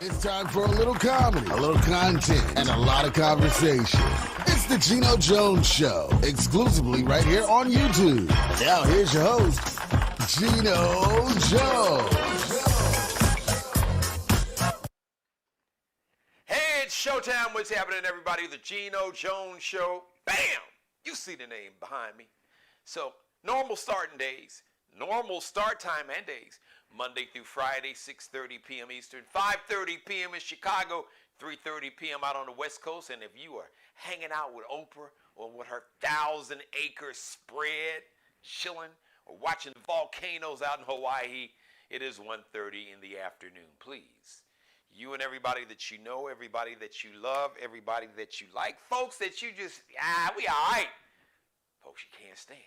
It's time for a little comedy, a little content, and a lot of conversation. It's the Geno Jones Show, exclusively right here on YouTube. Now here's your host, Geno Jones. Hey, it's showtime. What's happening, everybody? The Geno Jones Show. Bam! You see the name behind me. So, normal starting days, normal start time and days. Monday through Friday, 6:30 p.m. Eastern, 5:30 p.m. in Chicago, 3:30 p.m. out on the West Coast. And if you are hanging out with Oprah or with her 1,000-acre spread, chilling, or watching volcanoes out in Hawaii, it is 1:30 in the afternoon. Please, you and everybody that you know, everybody that you love, everybody that you like, folks that you just, we all right. Folks you can't stand,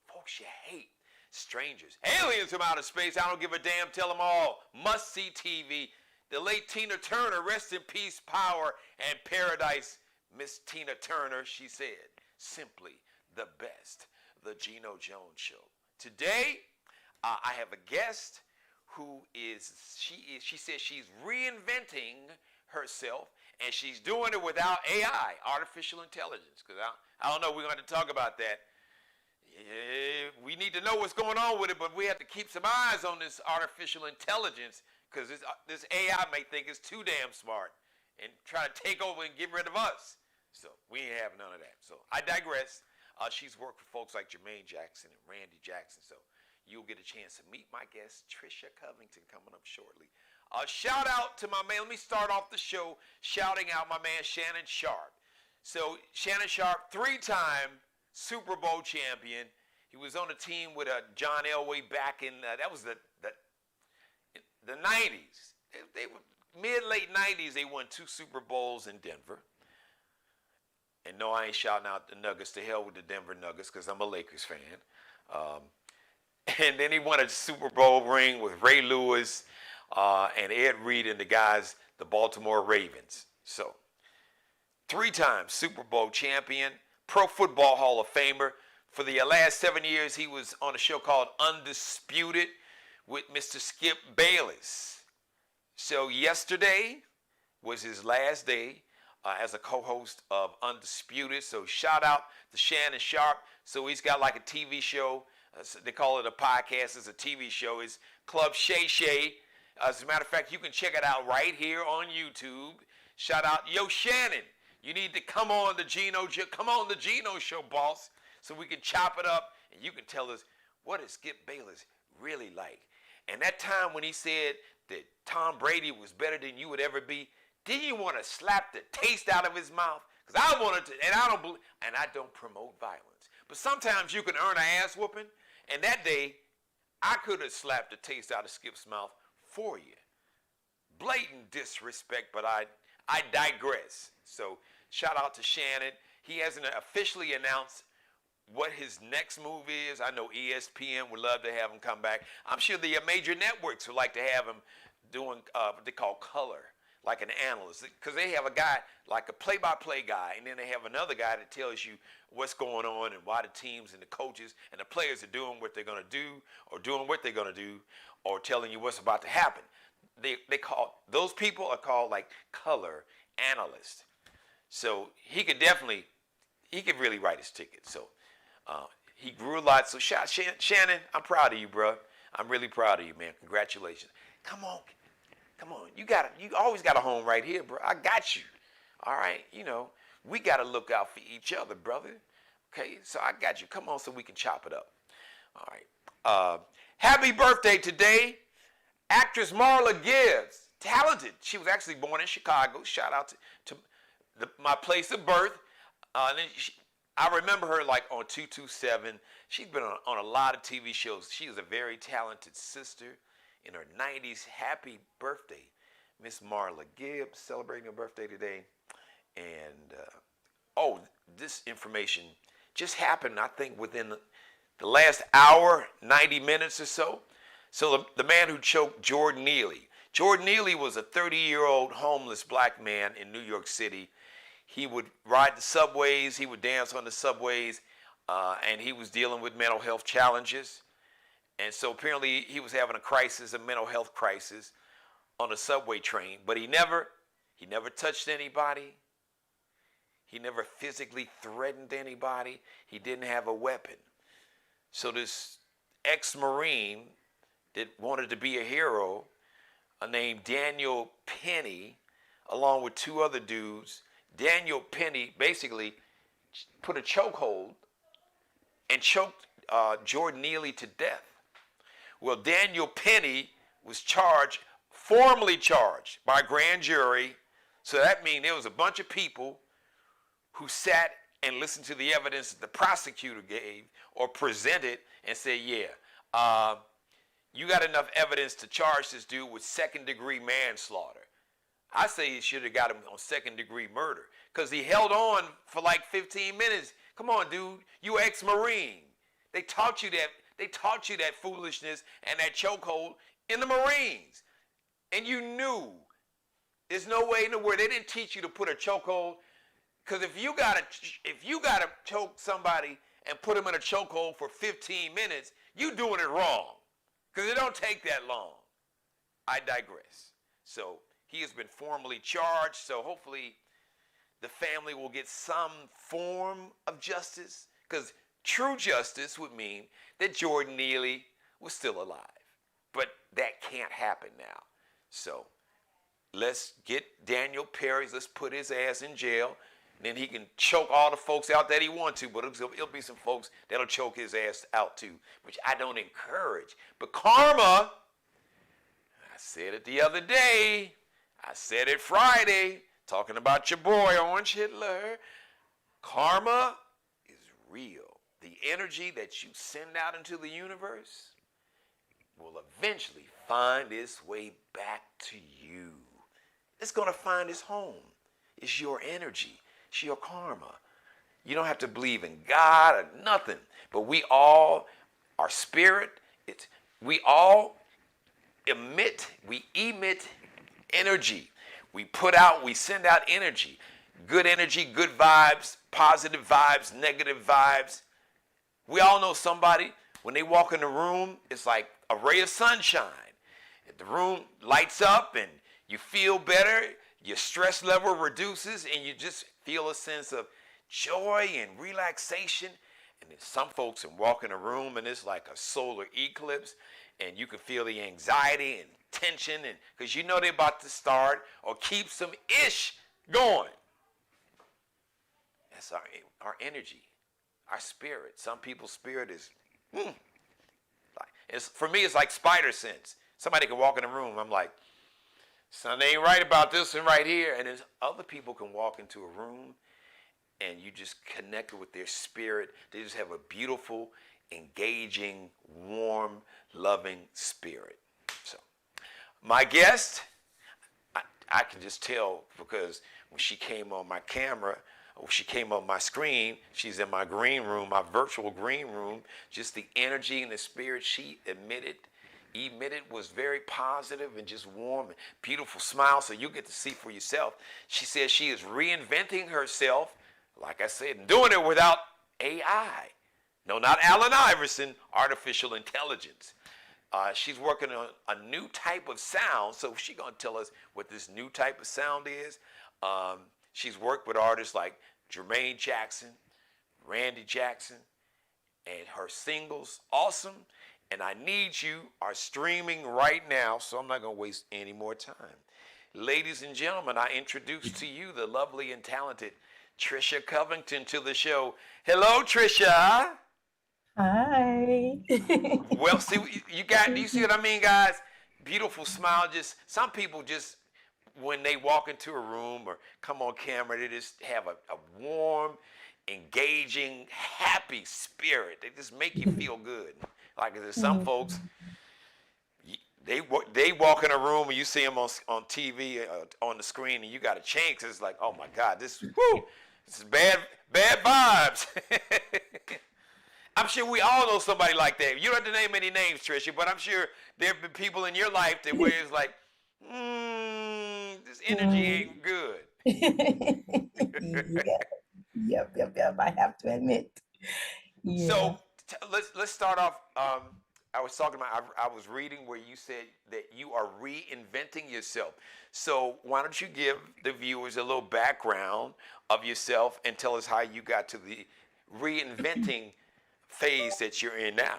folks you hate. Strangers, aliens from outer space, I don't give a damn, tell them all. Must-see TV. The late Tina Turner, rest in peace, power, and paradise. Miss Tina Turner, she said, simply the best. The Geno Jones Show. Today, I have a guest who she says she's reinventing herself, and she's doing it without AI, artificial intelligence, because I don't know, we're going to talk about that. We need to know what's going on with it, but we have to keep some eyes on this artificial intelligence because this AI may think it's too damn smart and try to take over and get rid of us. So we ain't having none of that. So I digress. She's worked for folks like Jermaine Jackson and Randy Jackson. So you'll get a chance to meet my guest, Trisha Covington, coming up shortly. Shout out to my man. Let me start off the show shouting out my man, Shannon Sharpe. So Shannon Sharpe, 3-time Super Bowl champion. He was on a team with John Elway back in, that was the 90s. They were mid-late 90s, they won 2 Super Bowls in Denver. And no, I ain't shouting out the Nuggets. To hell with the Denver Nuggets because I'm a Lakers fan. And then he won a Super Bowl ring with Ray Lewis and Ed Reed and the guys, the Baltimore Ravens. So, 3-time Super Bowl champion, Pro Football Hall of Famer. For the last 7 years, he was on a show called Undisputed with Mr. Skip Bayless. So yesterday was his last day as a co-host of Undisputed. So shout out to Shannon Sharpe. So he's got like a TV show. They call it a podcast. It's a TV show. It's Club Shay Shay. As a matter of fact, you can check it out right here on YouTube. Shout out, yo, Shannon. You need to come on the Geno Show, boss, so we can chop it up and you can tell us what is Skip Bayless really like. And that time when he said that Tom Brady was better than you would ever be, didn't you want to slap the taste out of his mouth? Because I wanted to, and I don't promote violence. But sometimes you can earn an ass whooping, and that day I could have slapped the taste out of Skip's mouth for you. Blatant disrespect, but I digress. So shout out to Shannon. He hasn't officially announced what his next move is. I know ESPN would love to have him come back. I'm sure the major networks would like to have him doing what they call color, like an analyst, because they have a guy like a play-by-play guy, and then they have another guy that tells you what's going on and why the teams and the coaches and the players are doing what they're going to do or doing what they're going to do or telling you what's about to happen. They call, those people are called like color analysts. So he could really write his ticket. So he grew a lot. So Shannon, I'm proud of you, bro. I'm really proud of you, man. Congratulations. Come on. You always got a home right here, bro. I got you. All right. You know, we got to look out for each other, brother. Okay. So I got you. Come on so we can chop it up. All right. Happy birthday today, actress Marla Gibbs. Talented. She was actually born in Chicago. Shout out to my place of birth. I remember her like on 227. She's been on a lot of TV shows. She is a very talented sister in her 90s. Happy birthday, Miss Marla Gibbs, celebrating her birthday today. And this information just happened, I think, within the last hour, 90 minutes or so. So the man who choked Jordan Neely. Jordan Neely was a 30-year-old homeless black man in New York City. He would ride the subways, he would dance on the subways, and he was dealing with mental health challenges. And so apparently he was having a mental health crisis. on a subway train, but he never touched anybody. He never physically threatened anybody. He didn't have a weapon. So this ex-Marine that wanted to be a hero, named Daniel Penny, along with two other dudes. Daniel Penny basically put a chokehold and choked Jordan Neely to death. Well, Daniel Penny was formally charged by a grand jury. So that means there was a bunch of people who sat and listened to the evidence that the prosecutor gave or presented and said, yeah, you got enough evidence to charge this dude with second-degree manslaughter. I say you should have got him on second-degree murder because he held on for like 15 minutes. Come on, dude, you ex-Marine. They taught you that foolishness and that chokehold in the Marines, and you knew. There's no way in the world they didn't teach you to put a chokehold. Because if you gotta choke somebody and put them in a chokehold for 15 minutes, you doing it wrong. Because it don't take that long. I digress. So he has been formally charged. So hopefully the family will get some form of justice. Because true justice would mean that Jordan Neely was still alive. But that can't happen now. So let's get Daniel Perry. Let's put his ass in jail. Then he can choke all the folks out that he wants to, but it'll be some folks that'll choke his ass out too, which I don't encourage. But karma, I said it the other day, I said it Friday, talking about your boy Orange Hitler. Karma is real. The energy that you send out into the universe will eventually find its way back to you. It's going to find its home. It's your energy. It's your karma. You don't have to believe in God or nothing. But we all, our spirit, we all emit energy. We send out energy. Good energy, good vibes, positive vibes, negative vibes. We all know somebody, when they walk in the room, it's like a ray of sunshine. The room lights up and you feel better. Your stress level reduces and you just feel a sense of joy and relaxation. And then some folks can walk in a room and it's like a solar eclipse and you can feel the anxiety and tension and because you know they're about to start or keep some ish going. That's our energy, our spirit. Some people's spirit is, for me it's like spider sense. Somebody can walk in a room, I'm like, something ain't right about this and right here. And then other people can walk into a room and you just connect with their spirit. They just have a beautiful, engaging, warm, loving spirit. So my guest, I can just tell because when she came on my camera, or she came on my screen, she's in my green room, my virtual green room, just the energy and the spirit she emitted was very positive and just warm and beautiful smile, so you get to see for yourself. She says she is reinventing herself, like I said, and doing it without AI. No, not Allen Iverson, artificial intelligence. She's working on a new type of sound, so she's going to tell us what this new type of sound is. She's worked with artists like Jermaine Jackson, Randy Jackson, and her singles, Awesome, and I Need You are streaming right now, so I'm not going to waste any more time. Ladies and gentlemen, I introduce to you the lovely and talented Trisha Covington to the show. Hello, Trisha. Hi. Well, see, do you see what I mean, guys? Beautiful smile. Just some people just, when they walk into a room or come on camera, they just have a warm, engaging, happy spirit. They just make you feel good. Like there's some folks, they walk in a room and you see them on TV, on the screen, and you got a change. It's like, oh my God, this is bad vibes. I'm sure we all know somebody like that. You don't have to name any names, Trisha, but I'm sure there have been people in your life that where it's like, this energy ain't good. Yep. I have to admit. Yeah. So let's start off. I was talking about, I was reading where you said that you are reinventing yourself. So why don't you give the viewers a little background of yourself and tell us how you got to the reinventing phase that you're in now?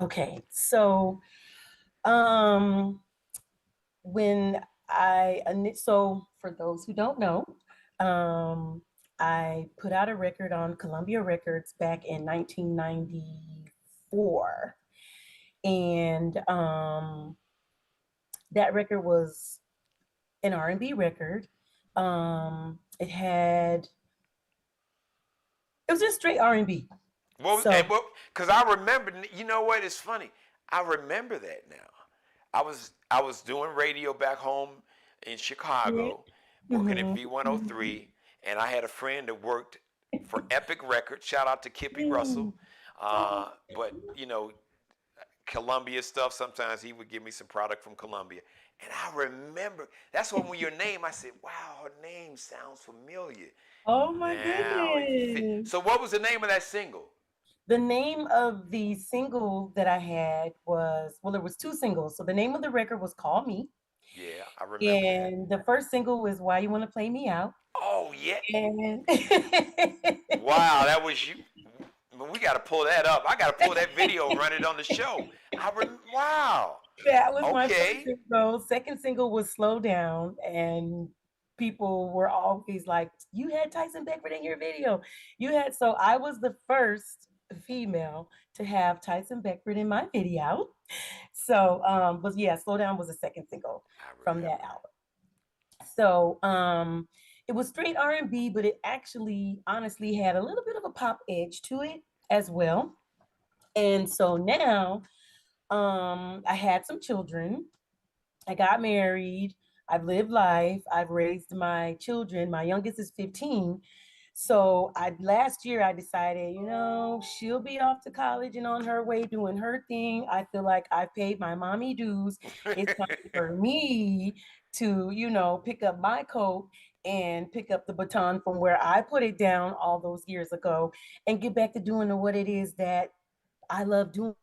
Okay, so um, when so for those who don't know, um, I put out a record on Columbia Records back in 1994, and that record was an R&B record. It was just straight R&B. Well, So, and well, because I remember, you know what? It's funny. I remember that now. I was doing radio back home in Chicago, working at mhm. V103, and I had a friend that worked for Epic Records. Shout out to Kippy Russell. But Columbia stuff. Sometimes he would give me some product from Columbia, and I remember that's when your name. I said, "Wow, her name sounds familiar." Oh my Now it fit. goodness. So what was the name of that single? The name of the single that I had was, well, there was two singles. So the name of the record was Call Me. Yeah, I remember that. And the first single was Why You Want to Play Me Out. Oh yeah. And Wow, that was you. We got to pull that up. I got to pull that video, run it on the show. Wow. that was my first Okay. single. Second single was Slow Down. And people were always like, you had Tyson Beckford in your video. So I was the first female to have Tyson Beckford in my video. So, but yeah, Slow Down was the second single I from that remember. album. So, it was straight R&B, but it actually honestly had a little bit of a pop edge to it as well. And so now, I had some children. I got married. I've lived life. I've raised my children. My youngest is 15. So I last year I decided, she'll be off to college and on her way doing her thing. I feel like I've paid my mommy dues. It's time for me to, pick up my coat and pick up the baton from where I put it down all those years ago and get back to doing what it is that I love doing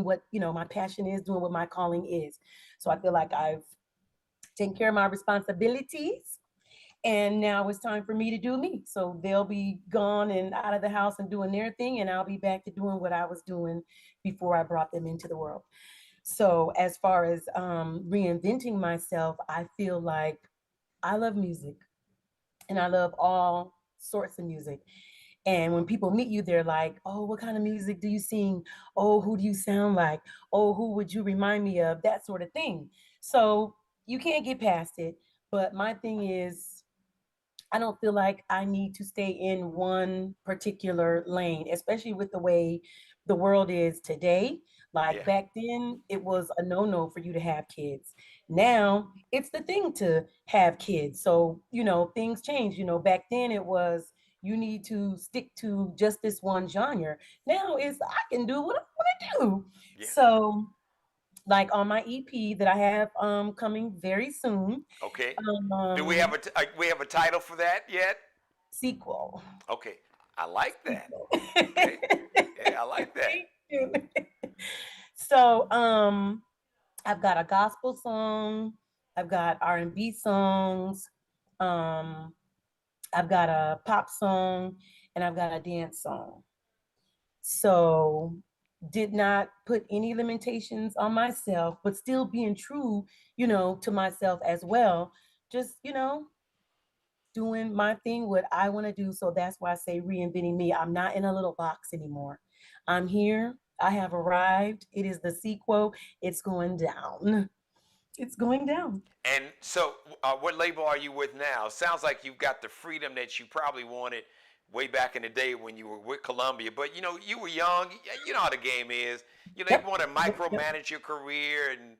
what, my passion is, doing what my calling is. So I feel like I've taken care of my responsibilities and now it's time for me to do me. So they'll be gone and out of the house and doing their thing, and I'll be back to doing what I was doing before I brought them into the world. So as far as reinventing myself, I feel like I love music and I love all sorts of music. And when people meet you, they're like, oh, what kind of music do you sing? Oh, who do you sound like? Oh, who would you remind me of? That sort of thing. So you can't get past it. But my thing is, I don't feel like I need to stay in one particular lane, especially with the way the world is today. Like Yeah. back then, it was a no-no for you to have kids. Now it's the thing to have kids. So, things change. Back then it was you need to stick to just this one genre. Now it's I can do what I want to do. Yeah. So, like on my EP that I have coming very soon, Okay. Do we have um a title for that yet? sequel. Okay. I like that. Okay. Yeah, I like that. Thank you. So, I've got a gospel song, I've got R&B songs, um, I've got a pop song, and I've got a dance song. So, did not put any limitations on myself, but still being true, to myself as well. Just, doing my thing, what I want to do. So that's why I say reinventing me. I'm not in a little box anymore. I'm here. I have arrived. It is the sequel. It's going down. It's going down. And so, what label are you with now? Sounds like you've got the freedom that you probably wanted way back in the day when you were with Columbia. But you were young. You know how the game is. They Yep. want to Yep. Yep. micromanage your career. And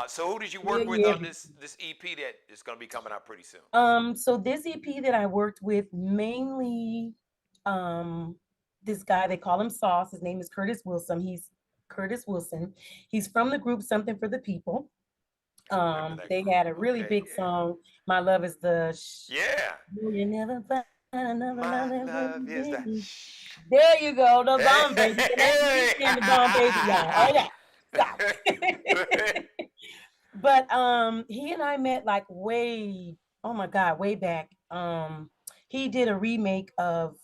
so, who did you Yeah, work with yeah. on this EP that is going to be coming out pretty soon? So this EP that I worked with mainly um this guy, they call him Sauce. His name is Curtis Wilson. He's Curtis Wilson. He's from the group Something for the People. I remember that They group. had a really Okay, big song. My love is the yeah, you never find My love is that. There you go, the Hey, bomb baby. And that's me hey, saying the bomb baby, y'all. Okay, stop. hey. But he and I met like way, oh my God, way back. He did a remake of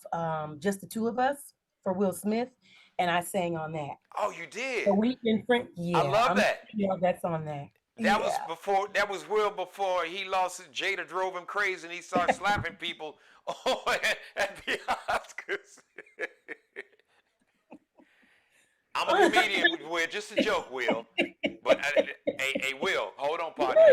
Just the Two of Us for Will Smith, and I sang on that. Oh, you did. So we've been friends. I Yeah, love I'm that. yeah, that's on that. That was Yeah. before. That was well before he lost. Jada drove him crazy, and he started slapping people at the Oscars. I'm a comedian, Will. Just a joke, Will. But hey, Will, hold on, partner.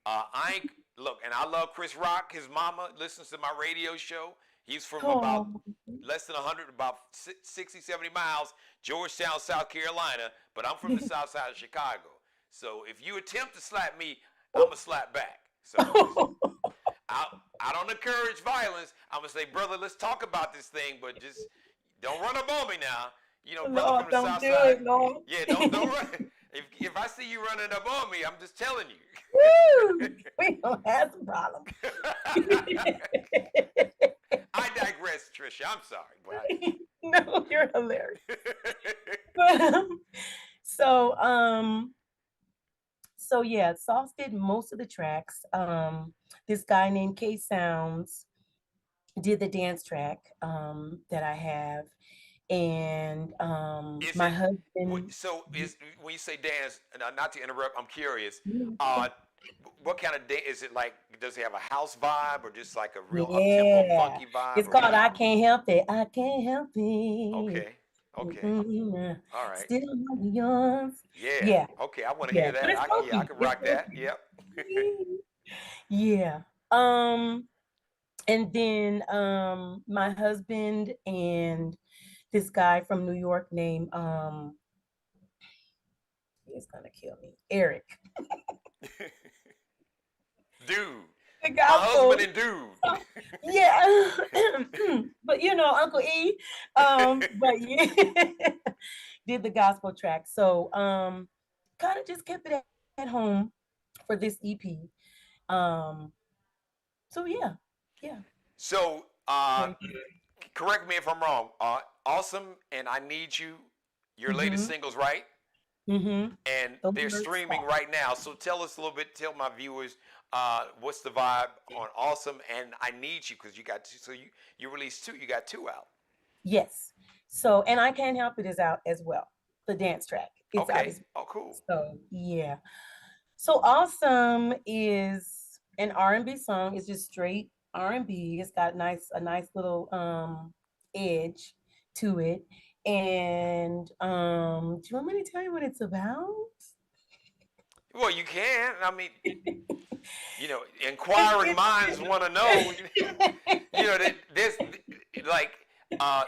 I ain't look, and I love Chris Rock. His mama listens to my radio show. He's from about Oh, less than 100, about 60, 70 miles, Georgetown, South Carolina. But I'm from the south side of Chicago. So if you attempt to slap me, I'm going to slap back. So I, I don't encourage violence. I'm going to say, brother, let's talk about this thing, but just don't run up on me now. You know, brother Lord, from the don't south do side. it, Lord. Yeah, don't run. If I see you running up on me, I'm just telling you. Woo! We don't have some problems. I digress, Trisha. I'm sorry, but No, you're hilarious. so so yeah, Sauce did most of the tracks. This guy named K Sounds did the dance track that I have, and is my it husband. so? Is when you say dance? Not to interrupt, I'm curious. Uh, what kind of dance is it? Like, does it have a house vibe or just like a real up tempo, Yeah, funky vibe, it's or called what? I Can't Help It. I can't help it. Okay, okay, Mm-mm. all right. Still love yours. Yeah, Yeah, okay. I want to yeah, hear but that. it's Yeah, I funky. can It's rock that. funky. Yep. Yeah. And then my husband and this guy from New York named he's gonna kill me. Eric. Dude, The my husband gospel. and dude. Yeah. But you know, Uncle E. But yeah, did the gospel track. So kind of just kept it at home for this EP. Um, so yeah, yeah. So, Very correct me if I'm wrong. Awesome and I Need You, your latest mm-hmm. singles, right? Mm-hmm. And The they're word streaming spot. right now. So tell us a little bit. Tell my viewers what's the vibe on Awesome and I Need You because you got two, so you released two. You got two out. Yes. So, and I Can't Help It is out as well. The dance track. It's out Okay. as Oh, cool. well. So yeah. So Awesome is an R&B song. It's just straight R&B. It's got a nice little edge to it. And do you want me to tell you what it's about? Well, you can. I mean, It's, inquiring minds want to know. it's There's like uh,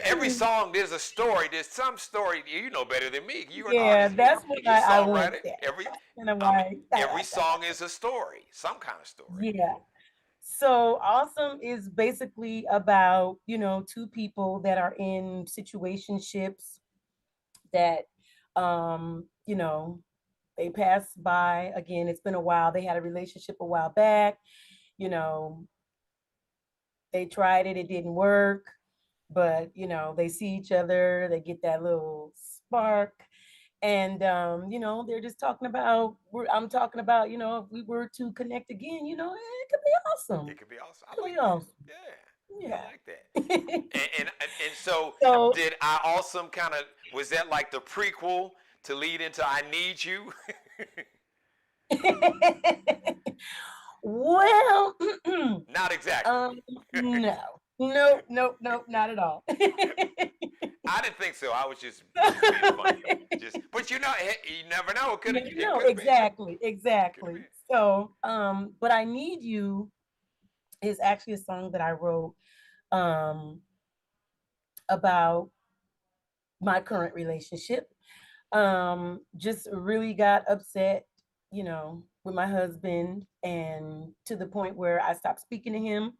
every song. There's a story. There's some story. You know better than me. You're an yeah, artist. that's why You're a I went songwriter. there. Every, And I'm I mean, like, every song is a story. Some kind of story. yeah. So Awesome is basically about, two people that are in situationships that, they pass by. Again, it's been a while. They had a relationship a while back. You know, they tried it, it didn't work, but, they see each other, they get that little spark. And, they're just talking about, I'm talking about, if we were to connect again, it could be awesome. It could be awesome. It I could be like that. awesome. Yeah, I Yeah. like that. And so So did I Awesome kind of was that like the prequel to lead into I Need You? well, Not exactly. no, no, no, no, not at all. I didn't think so. I was just being funny. But you never know. It could have No, been. exactly, Could have exactly. been. So, but I Need You is actually a song that I wrote um about my current relationship. Just really got upset, with my husband, and to the point where I stopped speaking to him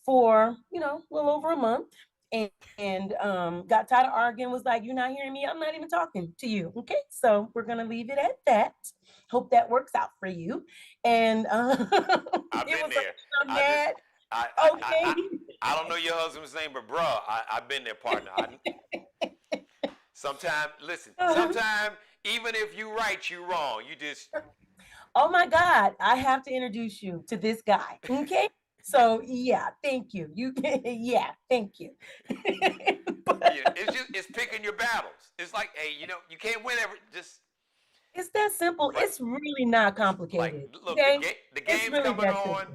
for, a little over a month. And got tired of arguing, was like, you're not hearing me, I'm not even talking to you. Okay, so we're gonna leave it at that. Hope that works out for you. And I've it been was there. I'm I just mad. I, I, I, Okay. I, I don't know your husband's name, but bruh, I've been there, partner. Sometimes, listen, sometimes even if you right, you wrong. You just, Oh my God, I have to introduce you to this guy. Okay. So yeah, thank you. You yeah, thank you. yeah, But it's picking your battles. It's like, hey, you can't win every, just, it's that simple. but It's really not like, complicated. look, Okay. the It's game's really coming that on. simple.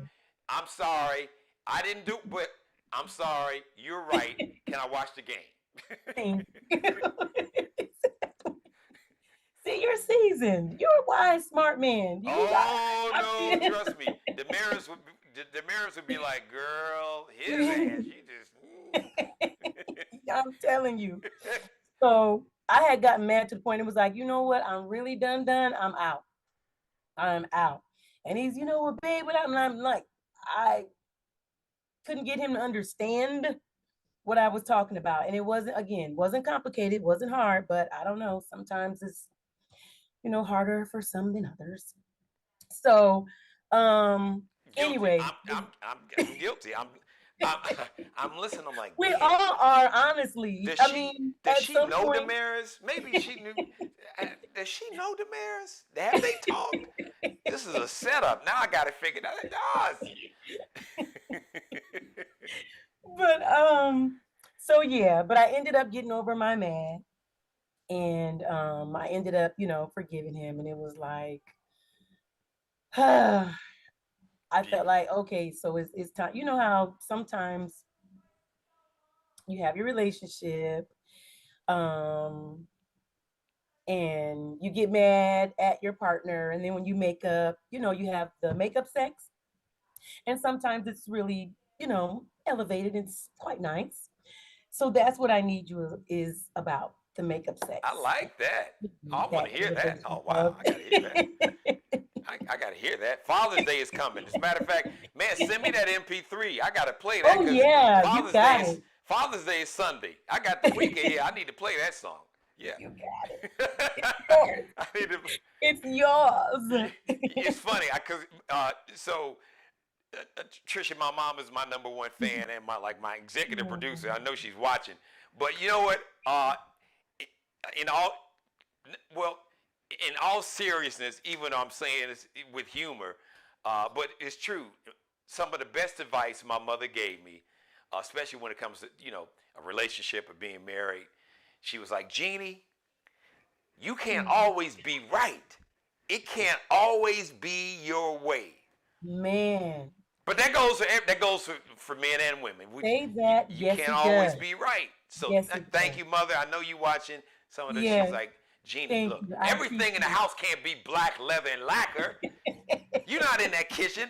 I'm sorry, I didn't do, but I'm sorry. You're right. Can I watch the game? Thank you. See, you're seasoned. You're a wise, smart man. You got Oh I no, feel trust me. The mirrors would be like, girl, his ass. You just. I'm telling you. So I had gotten mad to the point it was like, you know what? I'm really done. I'm out. I'm out. And he's, you know what, babe, but I'm like, I couldn't get him to understand what I was talking about. And it wasn't, again, wasn't complicated, wasn't hard, but I don't know. Sometimes it's, harder for some than others. So, um, Guilty. anyway, I'm guilty. I'm I'm listening. I'm like, we damn. all are, honestly. Does I she mean, does at she some know point, Damaris? Maybe she knew. Does she know Damaris? Have they talked? This is a setup. Now I got it figured out. but so yeah, but I ended up getting over my man, and I ended up, forgiving him, and it was like, I felt like, okay, so it's time. You know how sometimes you have your relationship, um, and you get mad at your partner, and then when you make up, you have the makeup sex, and sometimes it's really, elevated. It's quite nice. So that's what I need you is about the makeup I sex. like that. Oh, I want That to hear that. elevation Oh wow, of I gotta hear that. I gotta hear that. Father's Day is coming. As a matter of fact, man, send me that MP3. I gotta play that oh because yeah, you got it. Father's Day is Sunday. I got the weekend here. I need to play that song. Yeah. You got it. It's yours. I need to. It's yours. It's funny because so Trisha, my mom is my number one fan and my executive producer. I know she's watching, but you know what? In all well, in all seriousness, even though I'm saying this with humor, but it's true. Some of the best advice my mother gave me, especially when it comes to a relationship or being married, she was like, Jeannie, you can't always be right. It can't always be your way. Man, But that goes for men and women. say that. You Yes, can't it does. always be right. So Yes, it thank does. you, mother. I know you watching some of this. She's Yes, like, Jeannie, thank look, you. I everything in the appreciate house can't be black leather and lacquer. You're not in that kitchen.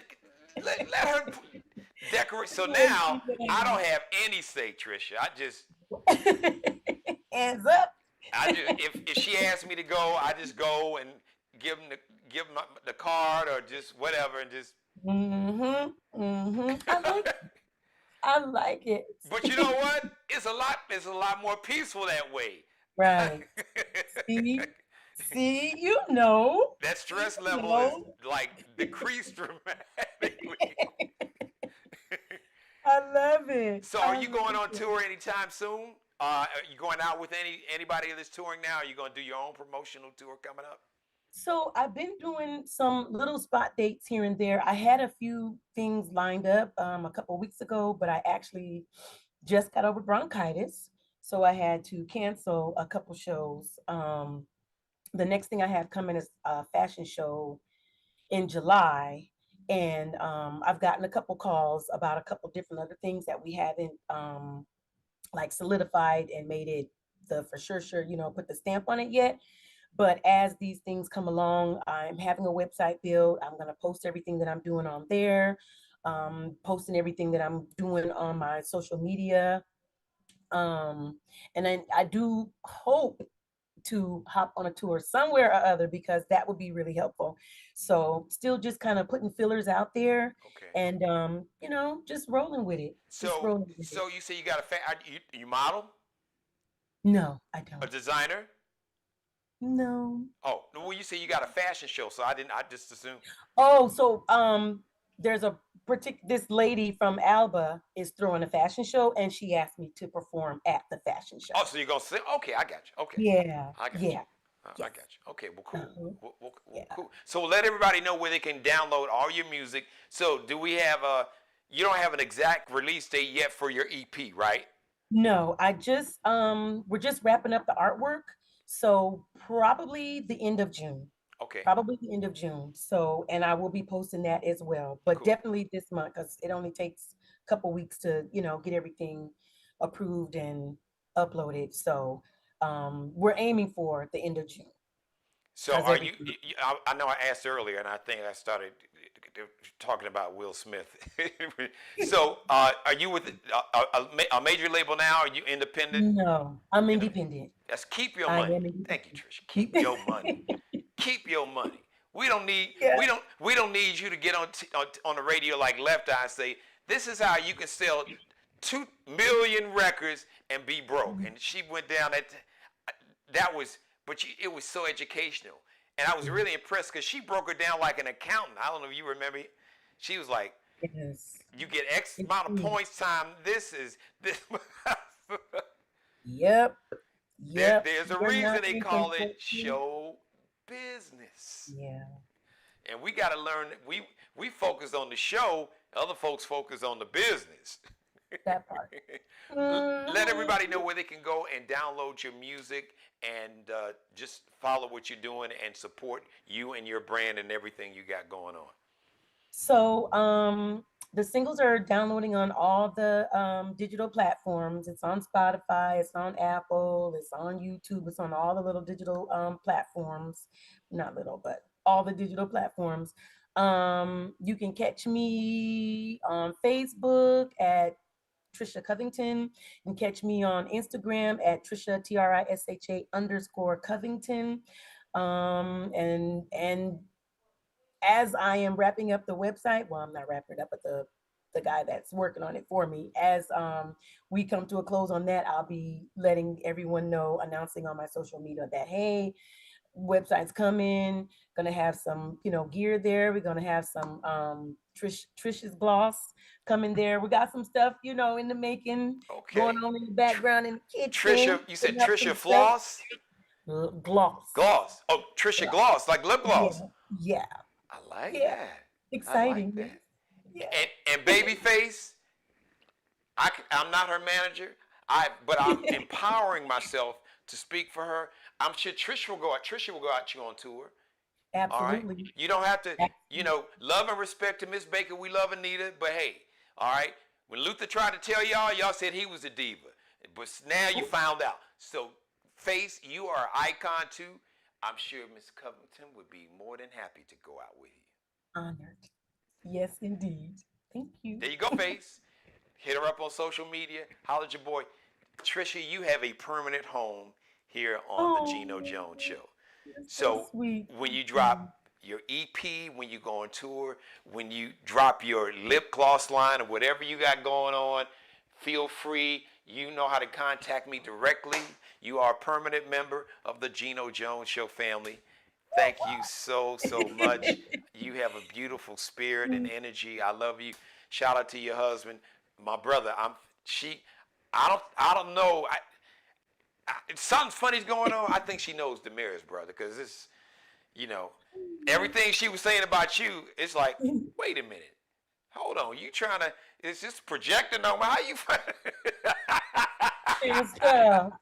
Let her decorate. So now I don't have any say, Trisha. it. Hands up. If she asks me to go, I just go and give them the card or just whatever and just. Mm-hmm. Mm-hmm. I like it. But you know what? It's a lot more peaceful that way. Right. See, see, you know, That you stress level is know. like decreased dramatically. I love it. So are I you love going on it. tour anytime soon? Are you going out with anybody that's touring now? Are you going to do your own promotional tour coming up? So I've been doing some little spot dates here and there. I had a few things lined up a couple weeks ago, but I actually just got over bronchitis, so I had to cancel a couple shows. The next thing I have coming is a fashion show in July, and I've gotten a couple calls about a couple different other things that we haven't like solidified and made it the for sure, put the stamp on it yet. But as these things come along, I'm having a website built. I'm going to post everything that I'm doing on there, posting everything that I'm doing on my social media. Um, and then I do hope to hop on a tour somewhere or other because that would be really helpful. So still just kind of putting fillers out there Okay. and just rolling with it. Just So rolling with it. so you say you got you model, No, I a don't. designer? No. Oh, well, you say you got a fashion show, so I didn't. I just assumed. Oh, so there's a this lady from Alba is throwing a fashion show, and she asked me to perform at the fashion show. Oh, so you're gonna sing? Okay, I got you. Okay, Yeah, I got you. yeah, I yes, got you. Okay, well, cool. uh-huh. Well, Yeah. cool. So let everybody know where they can download all your music. So do we have a? You don't have an exact release date yet for your EP, right? No, I just we're just wrapping up the artwork, so probably the end of June. Okay, Probably the end of June. So, and I will be posting that as well, but cool. definitely this month because it only takes a couple weeks to, get everything approved and uploaded. So, we're aiming for the end of June So because are you? everything. I know I asked earlier, and I think I started talking about Will Smith. So are you with a major label now? Are you independent? No, I'm You know, independent. that's keep your I money. am Thank you, Trisha. Keep independent. your money. Keep your money. We don't need Yeah. we don't need you to get on the radio like Left Eye and say this is how you can sell 2 million records and be broke. And she went down that was it was so educational. And I was really impressed because she broke it down like an accountant. I don't know if you remember. She was like, Yes. you get X It's amount of true. points time. This is this. Yep. Yep. There's a You're reason not they thinking call it quickly. show business. Yeah, And we got to learn. We focus on the show. Other folks focus on the business. that part. Let Mhm. everybody know where they can go and download your music and just follow what you're doing and support you and your brand and everything you got going on. So, the singles are downloading on all the digital platforms. It's on Spotify, it's on Apple, it's on YouTube, it's on all the little digital platforms. Not little, but all the digital platforms. You can catch me on Facebook at Trisha Covington, and catch me on Instagram at Trisha Trisha underscore Covington. And as I am wrapping up the website, well, I'm not wrapping it up, but the guy that's working on it for me, as we come to a close on that, I'll be letting everyone know, announcing on my social media that hey, website's coming, gonna have some, gear there. We're gonna have some Trisha's gloss coming there. We got some stuff, in the making, going Okay. on in the Tr- background in the Trisha, kitchen, you said putting up Trisha some stuff. Floss? Gloss. Gloss. Oh, Trisha Gloss. Gloss, like lip Yeah. gloss. Yeah. I like Yeah. that. I like Exciting. that. Yeah. And Babyface, I'm not her manager. But I'm empowering myself to speak for her. I'm sure Trisha will go out. Trisha will go out to you on tour. All right. Absolutely. You don't have to, Absolutely. love and respect to Miss Baker. We love Anita, but hey, all right. When Luther tried to tell y'all said he was a diva, but now you found out. So, Face, you are an icon too. I'm sure Miss Covington would be more than happy to go out with you. Honored. Yes, indeed. Thank you. There you go, Face. Hit her up on social media. Holler at your boy. Trisha, you have a permanent home here on the Geno Oh, Jones Show. you're so So sweet. when Thank you you. drop your EP, when you go on tour, when you drop your lip gloss line or whatever you got going on, feel free. You know how to contact me directly. You are a permanent member of the Geno Jones Show family. Thank you so much. You have a beautiful spirit and energy. I love you. Shout out to your husband, my brother. She. I don't know. Something funny's going on. I think she knows Damaris, brother, because it's you know everything she was saying about you. It's like, wait a minute, hold on. You trying to? It's just projecting on me. How you? Yes, girl.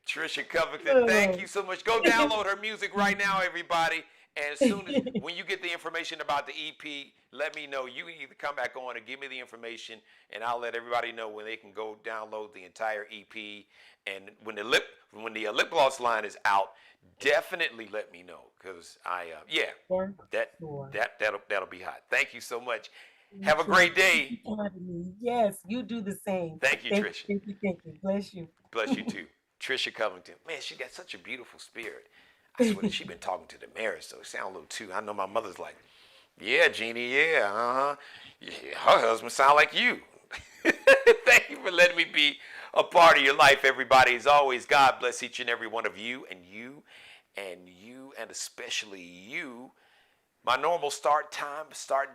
Trisha Covington, thank Oh. you so much. Go download her music right now, everybody. And as soon as when you get the information about the EP, let me know. You can either come back on or give me the information, and I'll let everybody know when they can go download the entire EP. And when the lip gloss line is out, definitely let me know because For that sure. that'll be hot. Thank you so much. You Have a too. great Thank you day. for having me. Yes, you do the same. Thank you, Thank you, Trisha. thank you, thank you. Bless you. Bless you too. Trisha Covington. Man, she got such a beautiful spirit. I swear she been talking to the marriage, so it sound a little too. I know my mother's like, yeah, Jeannie, yeah, uh-huh. Yeah, her husband sound like you. Thank you for letting me be a part of your life, everybody. As always, God bless each and every one of you, and especially you. My normal start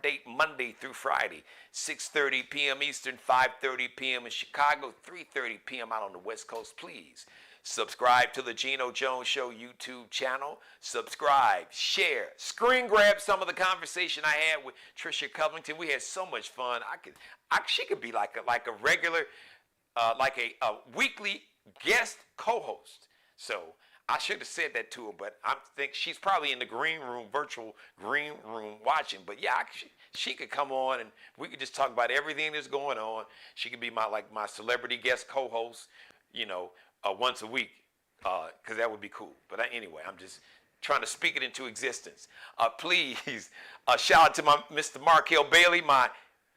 date Monday through Friday, 6:30 p.m. Eastern, 5:30 p.m. in Chicago, 3:30 p.m. out on the West Coast. Please subscribe to the Geno Jones Show YouTube channel. Subscribe, share, screen grab some of the conversation I had with Trisha Covington. We had so much fun. She could be like a regular, like a weekly guest co-host. So I should have said that to her, but I think she's probably in the green room, virtual green room watching. But yeah, she could come on and we could just talk about everything that's going on. She could be my celebrity guest co-host, once a week, because that would be cool. But anyway, I'm just trying to speak it into existence. Please, shout out to my Mr. Markel Bailey.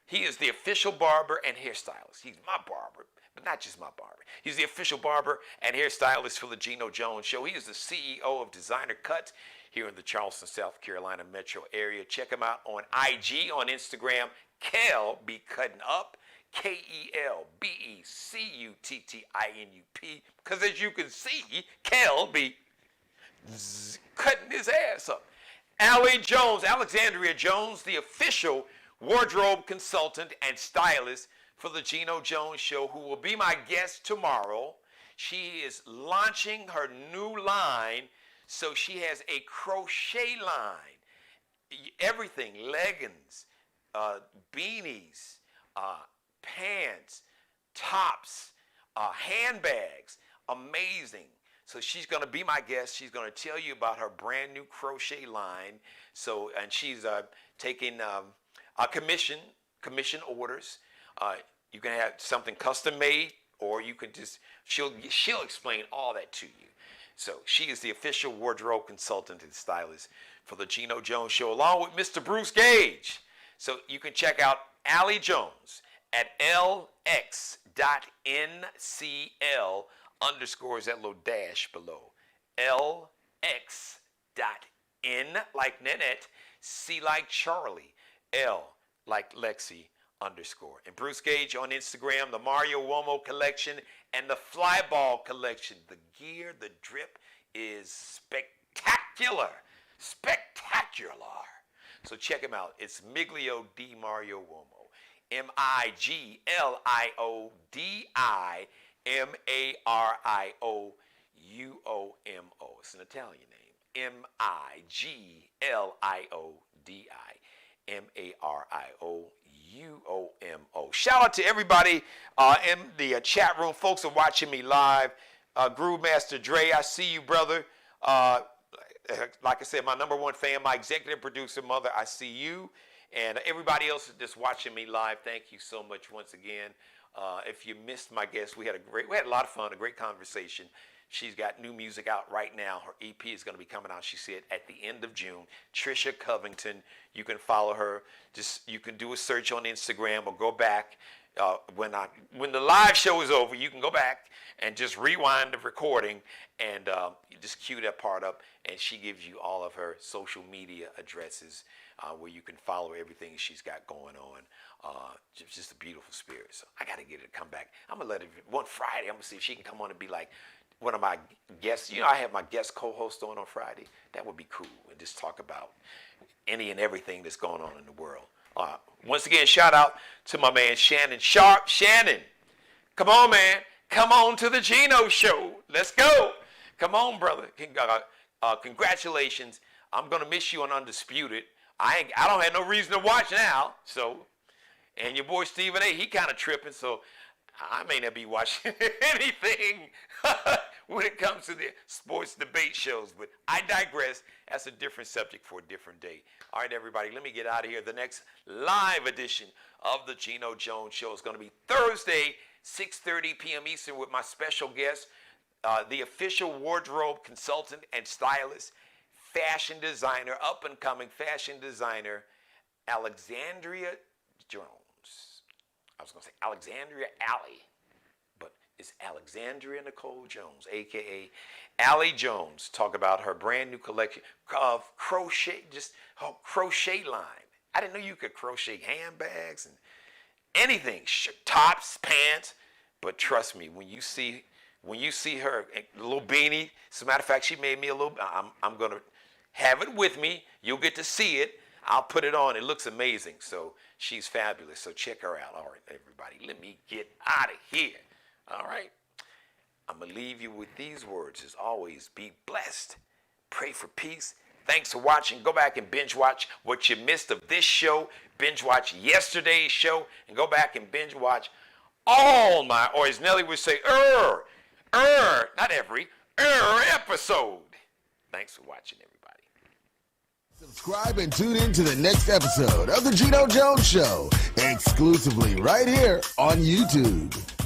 He is the official barber and hairstylist. He's my barber, but not just my barber. He's the official barber and hairstylist for the Geno Jones Show. He is the CEO of Designer Cuts here in the Charleston, South Carolina metro area. Check him out on IG, on Instagram. Kel be cutting up. KELBECUTTINUP. Because as you can see, Kel be cutting his ass up. Alexandria Jones, the official wardrobe consultant and stylist for the Geno Jones Show, who will be my guest tomorrow. She is launching her new line, so she has a crochet line. Everything, leggings, beanies, pants, tops, handbags, amazing. So she's going to be my guest. She's going to tell you about her brand new crochet line. And she's taking commission orders. You can have something custom made, or you can she'll explain all that to you. So she is the official wardrobe consultant and stylist for the Geno Jones Show, along with Mr. Bruce Gage. So you can check out Allie Jones at lx.ncl _ that little dash below. lx.n like Nanette, C like Charlie, L like Lexi _ and Bruce Gage on Instagram, the Mario Uomo collection and the Flyball collection. The gear, the drip is spectacular. So check him out. It's Miglio di Mario Uomo. MIGLIODIMARIOUOMO. It's an Italian name. MIGLIODIMARIOUOMO. Shout out to everybody in the chat room. Folks are watching me live. Groove Master Dre, I see you, brother. Like I said, my number one fan, my executive producer, Mother, I see you. And everybody else that's watching me live, thank you so much once again. If you missed my guest, we had a lot of fun, a great conversation. She's got new music out right now. Her EP is going to be coming out, she said, at the end of June. Trisha Covington, you can follow her. You can do a search on Instagram or go back. When the live show is over, you can go back and just rewind the recording and you just cue that part up, and she gives you all of her social media addresses where you can follow everything she's got going on. Just a beautiful spirit. So I got to get her to come back. I'm going to let her, one Friday, I'm going to see if she can come on and be like one of my guests. I have my guest co-host on Friday. That would be cool, and just talk about any and everything that's going on in the world. Once again, shout out to my man Shannon Sharpe. Shannon, come on, man. Come on to the Geno Show. Let's go. Come on, brother. Congratulations. I'm going to miss you on Undisputed. I don't have no reason to watch now. So, and your boy Stephen A., he kind of tripping, so I may not be watching anything when it comes to the sports debate shows, but I digress. That's a different subject for a different day. All right, everybody, let me get out of here. The next live edition of the Geno Jones Show is going to be Thursday, 6:30 p.m. Eastern, with my special guest, the official wardrobe consultant and stylist, fashion designer, up-and-coming fashion designer, Alexandria Jones. I was going to say Alexandria Allie, but it's Alexandria Nicole Jones, a.k.a. Allie Jones. Talk about her brand new collection of crochet, just her crochet line. I didn't know you could crochet handbags and anything, tops, pants. But trust me, when you see her, a little beanie. As a matter of fact, she made me a little. I'm gonna have it with me. You'll get to see it. I'll put it on. It looks amazing. So she's fabulous. So check her out. All right, everybody, let me get out of here. All right. I'm going to leave you with these words. As always, be blessed. Pray for peace. Thanks for watching. Go back and binge watch what you missed of this show. Binge watch yesterday's show. And go back and binge watch all my, or as Nelly would say, not every, episode. Thanks for watching, everybody. Subscribe and tune in to the next episode of The Geno Jones Show, exclusively right here on YouTube.